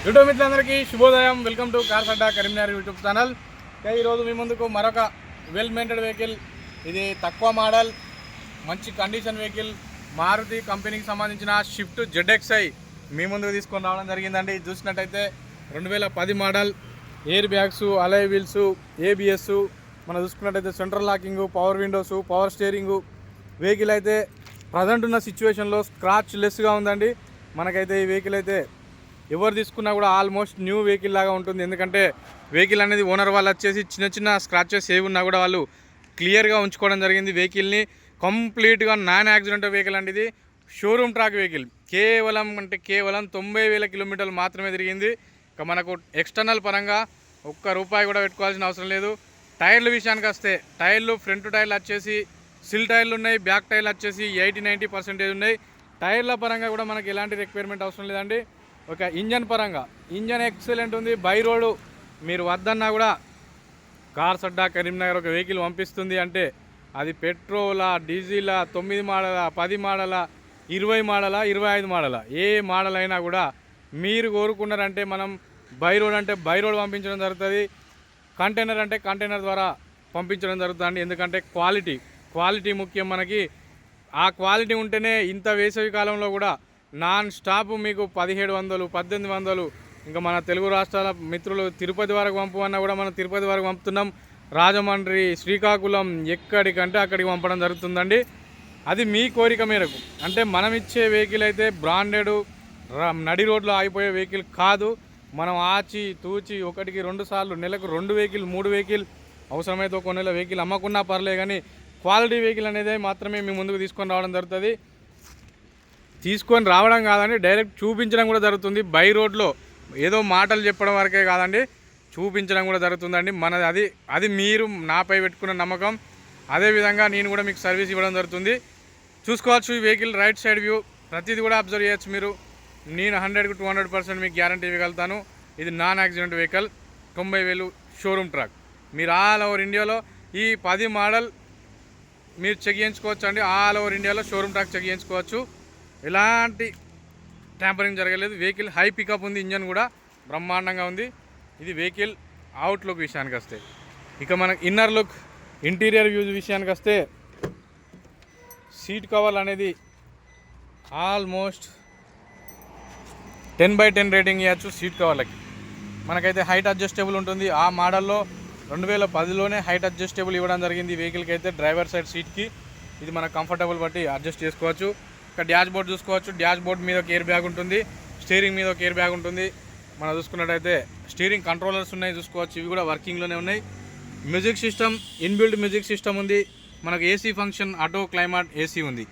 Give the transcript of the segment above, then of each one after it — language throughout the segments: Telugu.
యూట్యూబ్ మిత్రులందరికీ శుభోదయం. Welcome to cars Adda Karimnagar YouTube channel. ఈరోజు మీ ముందుకు మరొక వెల్ మెయింటెడ్ వెహికల్, ఇది తక్కువ మోడల్ మంచి కండిషన్ వెహికల్, మారుతి కంపెనీకి సంబంధించిన షిఫ్ట్ ZXi మీ ముందుకు తీసుకొని రావడం జరిగిందండి. ఇది చూసినట్టయితే 2010 మోడల్, ఎయిర్ బ్యాగ్స్, అలై వీల్స్, ABS, మనం చూసుకున్నట్టయితే central locking, power Windows, power steering. Vehicle అయితే ప్రజెంట్ ఉన్న సిచ్యువేషన్లో స్క్రాచ్ లెస్గా ఉందండి. మనకైతే ఈ వెహికల్ అయితే ఎవరు తీసుకున్నా కూడా ఆల్మోస్ట్ న్యూ వెహికల్ లాగా ఉంటుంది. ఎందుకంటే వెహికల్ అనేది ఓనర్ వాళ్ళు వచ్చేసి చిన్న చిన్న స్క్రాచెస్ ఏవి ఉన్నా కూడా వాళ్ళు క్లియర్గా ఉంచుకోవడం జరిగింది. వెహికల్ని కంప్లీట్గా నాన్ యాక్సిడెంటల్ వెహికల్ అండి. ఇది షోరూమ్ ట్రాక్ వెహికల్. కేవలం 90,000 కిలోమీటర్లు మాత్రమే తిరిగింది. ఇక మనకు ఎక్స్టర్నల్ పరంగా ₹1 కూడా పెట్టుకోవాల్సిన అవసరం లేదు. టైర్ల విషయానికి వస్తే టైర్లు ఫ్రంట్ టైర్లు వచ్చేసి సిల్ టైర్లు ఉన్నాయి, బ్యాక్ టైర్లు వచ్చేసి 80-90% ఉన్నాయి. టైర్ల పరంగా కూడా మనకి ఎలాంటి రిక్వైర్మెంట్ అవసరం లేదండి. ఒక ఇంజన్ పరంగా ఇంజన్ ఎక్సలెంట్ ఉంది. బై రోడ్ మీరు వద్దన్నా కూడా కార్స్ అడ్డా కరీంనగర్ ఒక వెహికల్ పంపిస్తుంది అంటే అది పెట్రోలా, డీజిలా, 9 మోడలా, 10 మోడలా, 20 మోడలా, 25 మోడలా, ఏ మోడల్ అయినా కూడా మీరు కోరుకున్నారంటే మనం బై రోడ్ అంటే బై రోడ్ పంపించడం జరుగుతుంది. కంటైనర్ అంటే కంటైనర్ ద్వారా పంపించడం జరుగుతుంది. ఎందుకంటే క్వాలిటీ ముఖ్యం మనకి. ఆ క్వాలిటీ ఉంటేనే ఇంత వేసవి కాలంలో కూడా నాన్ స్టాప్ మీకు 1700, 1800, ఇంకా మన తెలుగు రాష్ట్రాల మిత్రులు తిరుపతి వరకు పంపమన్నా కూడా మనం తిరుపతి వరకు పంపుతున్నాం. రాజమండ్రి, శ్రీకాకుళం, ఎక్కడికంటే అక్కడికి పంపడం జరుగుతుందండి. అది మీ కోరిక మేరకు. అంటే మనం ఇచ్చే వెహికల్ అయితే బ్రాండెడ్ నడి రోడ్లో ఆగిపోయే వెహికల్ కాదు. మనం ఆచి తూచి 1-2 సార్లు, నెలకు 2 వెహికల్ 3 వెహికల్, అవసరమైతే ఒక నెల వెహికల్ అమ్మకున్నా పర్లే, కానీ క్వాలిటీ వెహికల్ అనేది మాత్రమే మీ ముందుకు తీసుకొని రావడం జరుగుతుంది. తీసుకొని రావడం కాదండి, డైరెక్ట్ చూపించడం కూడా జరుగుతుంది. బై రోడ్లో ఏదో మాటలు చెప్పడం వరకే కాదండి, చూపించడం కూడా జరుగుతుందండి. మనది అది మీరు నాపై పెట్టుకున్న నమ్మకం. అదేవిధంగా నేను కూడా మీకు సర్వీస్ ఇవ్వడం జరుగుతుంది. చూసుకోవచ్చు ఈ వెహికల్ రైట్ సైడ్ వ్యూ ప్రతిదీ కూడా అబ్జర్వ్ చేయొచ్చు మీరు. నేను 100-200% మీకు గ్యారంటీ ఇవ్వగలుగుతాను. ఇది non accident vehicle, 90,000 showroom track. మీరు ఆల్ ఓవర్ ఇండియాలో ఈ 10 మోడల్ మీరు చెక్ చేయించుకోవచ్చు అండి. ఆల్ ఓవర్ ఇండియాలో షోరూమ్ ట్రాక్ చెక్ చేయించుకోవచ్చు. ఎలాంటి ట్యాంపరింగ్ జరగలేదు. వెహికల్ హై పికప్ ఉంది, ఇంజన్ కూడా బ్రహ్మాండంగా ఉంది. ఇది వెహికల్ అవుట్లుక్ విషయానికి వస్తే, ఇక మనకు ఇన్నర్ లుక్, ఇంటీరియర్ వ్యూ విషయానికి వస్తే సీట్ కవర్లు అనేది ఆల్మోస్ట్ 10/10 రేటింగ్ ఇవ్వచ్చు సీట్ కవర్లకి. మనకైతే హైట్ అడ్జస్టబుల్ ఉంటుంది. ఆ మోడల్లో 2010లోనే హైట్ అడ్జస్టబుల్ ఇవ్వడం జరిగింది వెహికల్కి అయితే. డ్రైవర్ సైడ్ సీట్కి ఇది మనకు కంఫర్టబుల్ బట్టి అడ్జస్ట్ చేసుకోవచ్చు. ఇక్కడ డాష్ బోర్డ్ చూసుకోవచ్చు. డాష్ బోర్డ్ మీద ఒక ఎయిర్ బ్యాగ్ ఉంటుంది, స్టీరింగ్ మీద ఒక ఎయిర్ బ్యాగ్ ఉంటుంది. మనం చూసుకున్నట్టయితే స్టీరింగ్ కంట్రోలర్స్ ఉన్నాయి చూసుకోవచ్చు, ఇవి కూడా వర్కింగ్లోనే ఉన్నాయి. Music system, inbuilt music system ఉంది. మనకు AC function, auto climate AC ఉంది.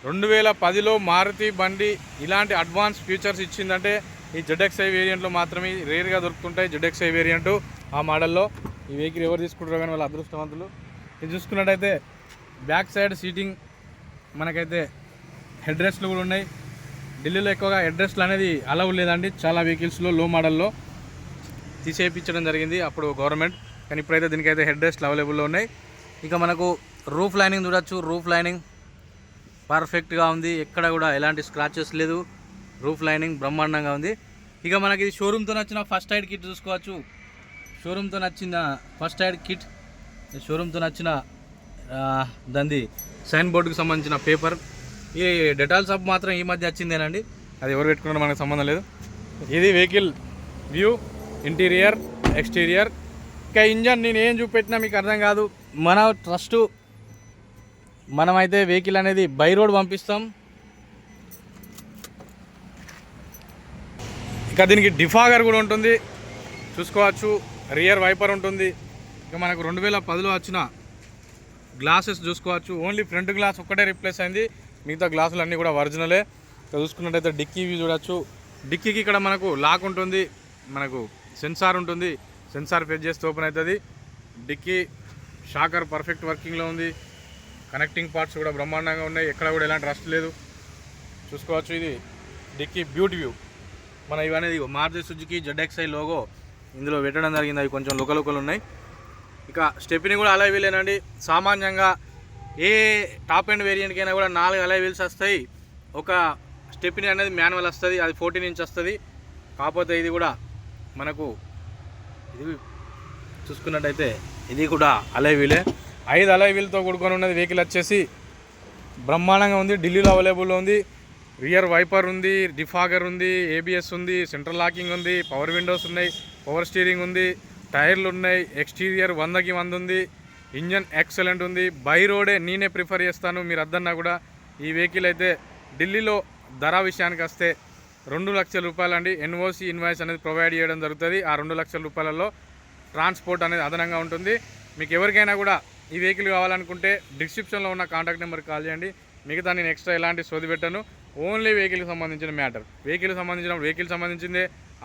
2010లో మారుతి బండి ఇలాంటి అడ్వాన్స్ ఫీచర్స్ ఇచ్చిందంటే ఈ ZXi వేరియంట్లో మాత్రమే రేర్గా దొరుకుతుంటాయి. ZXi వేరియంటు ఆ మోడల్లో ఈ వెహికల్ ఎవరు తీసుకుంటారో కానీ వాళ్ళ అదృష్టవంతులు. ఇది చూసుకున్నట్టయితే బ్యాక్ సైడ్ సీటింగ్ మనకైతే హెడ్ రెస్ట్లు కూడా ఉన్నాయి. ఢిల్లీలో ఎక్కువగా హెడ్ రెస్ట్లు అనేది అలౌ లేదండి. చాలా వెహికల్స్లో లో మోడల్లో తీసేయించడం జరిగింది అప్పుడు గవర్నమెంట్, కానీ ఇప్పుడైతే దీనికైతే హెడ్ రెస్ట్లు అవైలబుల్లో ఉన్నాయి. ఇక మనకు రూఫ్ లైనింగ్ చూడొచ్చు. రూఫ్ లైనింగ్ పర్ఫెక్ట్గా ఉంది, ఎక్కడ కూడా ఎలాంటి స్క్రాచెస్ లేదు. రూఫ్ లైనింగ్ బ్రహ్మాండంగా ఉంది. ఇక మనకి ఇది షోరూమ్తో నచ్చిన ఫస్ట్ ఎయిడ్ కిట్ చూసుకోవచ్చు. షోరూమ్తో నచ్చిన ఫస్ట్ ఎయిడ్ కిట్, షోరూమ్తో నచ్చిన దాని సైన్ బోర్డుకి సంబంధించిన పేపర్. ఈ డెటాల్ సబ్ మాత్రం ఈ మధ్య వచ్చిందేనండి, అది ఎవరు పెట్టుకున్నారో మనకు సంబంధం లేదు. ఇది వెహికల్ వ్యూ, ఇంటీరియర్, ఎక్స్టీరియర్. ఇంకా ఇంజన్ నేను ఏం చూపెట్టినా మీకు అర్థం కాదు. మన ట్రస్ట్, మనమైతే వెహికల్ అనేది బై రోడ్ పంపిస్తాం. ఇక దీనికి డిఫాగర్ కూడా ఉంటుంది చూసుకోవచ్చు. రియర్ వైపర్ ఉంటుంది. ఇక మనకు 2010లో వచ్చిన గ్లాసెస్ చూసుకోవచ్చు. ఓన్లీ ఫ్రంట్ గ్లాస్ ఒక్కటే రిప్లేస్ అయింది, మిగతా గ్లాసులు అన్నీ కూడా ఒరిజినలే. ఇక్కడ చూసుకున్నట్టయితే డిక్కీ వ్యూ చూడొచ్చు. డిక్కీకి ఇక్కడ మనకు లాక్ ఉంటుంది, మనకు సెన్సార్ ఉంటుంది. సెన్సార్ ఫెచ్ చేస్తే ఓపెన్ అవుతుంది. డిక్కీ షాకర్ పర్ఫెక్ట్ వర్కింగ్లో ఉంది. కనెక్టింగ్ పార్ట్స్ కూడా బ్రహ్మాండంగా ఉన్నాయి, ఎక్కడ కూడా ఎలాంటి రస్ట్ లేదు చూసుకోవచ్చు. ఇది డిక్కీ బ్యూటీ వ్యూ. మన ఇవనేది మారుతి సుజుకి ZXi లోగో ఇందులో పెట్టడం జరిగింది. అవి కొంచెం లుకలు ఉన్నాయి. ఇక స్టెప్ని కూడా అలై వీలేనండి. సామాన్యంగా ఏ టాప్ ఎండ్ వేరియంట్కైనా కూడా 4 అలై వీల్స్ వస్తాయి. ఒక స్టెప్ని అనేది మాన్యువల్ వస్తుంది, అది 14 ఇంచ్ వస్తుంది. కాకపోతే ఇది కూడా మనకు ఇది చూసుకున్నట్టయితే ఇది కూడా అలై వీలే 5 అలై వీల్తో కూడుకొని ఉన్నది. వెహికల్ వచ్చేసి బ్రహ్మాండంగా ఉంది. ఢిల్లీలో అవైలబుల్లో ఉంది. రియర్ వైపర్ ఉంది, డిఫాగర్ ఉంది, ఏబిఎస్ ఉంది, సెంట్రల్ లాకింగ్ ఉంది, పవర్ విండోస్ ఉన్నాయి, పవర్ స్టీరింగ్ ఉంది, టైర్లు ఉన్నాయి, ఎక్స్టీరియర్ 100కి 100 ఉంది, ఇంజన్ ఎక్సలెంట్ ఉంది. బై రోడే నేనే ప్రిఫర్ చేస్తాను. మీరు అద్దన్నా కూడా ఈ వెహికల్ అయితే ఢిల్లీలో ధర విషయానికి వస్తే 2 లక్షల రూపాయలు అండి. ఎన్ఓసి ఇన్వాయిస్ అనేది ప్రొవైడ్ చేయడం జరుగుతుంది. ఆ 2 లక్షల రూపాయలలో ట్రాన్స్పోర్ట్ అనేది అదనంగా ఉంటుంది. మీకు ఎవరికైనా కూడా ఈ వెహికల్ కావాలనుకుంటే డిస్క్రిప్షన్లో ఉన్న కాంటాక్ట్ నెంబర్కి కాల్ చేయండి. మిగతా నేను ఎక్స్ట్రా ఎలాంటి సోది పెట్టాను. ఓన్లీ వెహికల్కి సంబంధించిన మ్యాటర్. వెహికల్ సంబంధించిందే.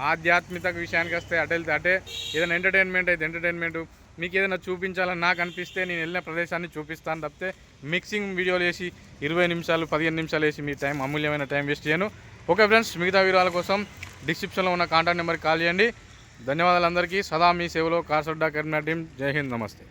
ఆధ్యాత్మిక విషయానికి వస్తే అటే వెళ్తే అటే, ఏదైనా ఎంటర్టైన్మెంట్ అయితే ఎంటర్టైన్మెంట్, మీకు ఏదైనా చూపించాలని నాకు అనిపిస్తే నేను వెళ్ళిన ప్రదేశాన్ని చూపిస్తాను తప్పితే మిక్సింగ్ వీడియోలు వేసి 20 నిమిషాలు 15 నిమిషాలు వేసి మీ టైం అమూల్యమైన టైం వేస్ట్ చేయను. ఓకే ఫ్రెండ్స్, మిగతా వివరాల కోసం డిస్క్రిప్షన్లో ఉన్న కాంటాక్ట్ నెంబర్కి కాల్ చేయండి. ధన్యవాదాలు అందరికీ. సదా మీ సేవలో కార్స్ అడ్డా కరీంనగర్ టీం. జై హింద్, నమస్తే.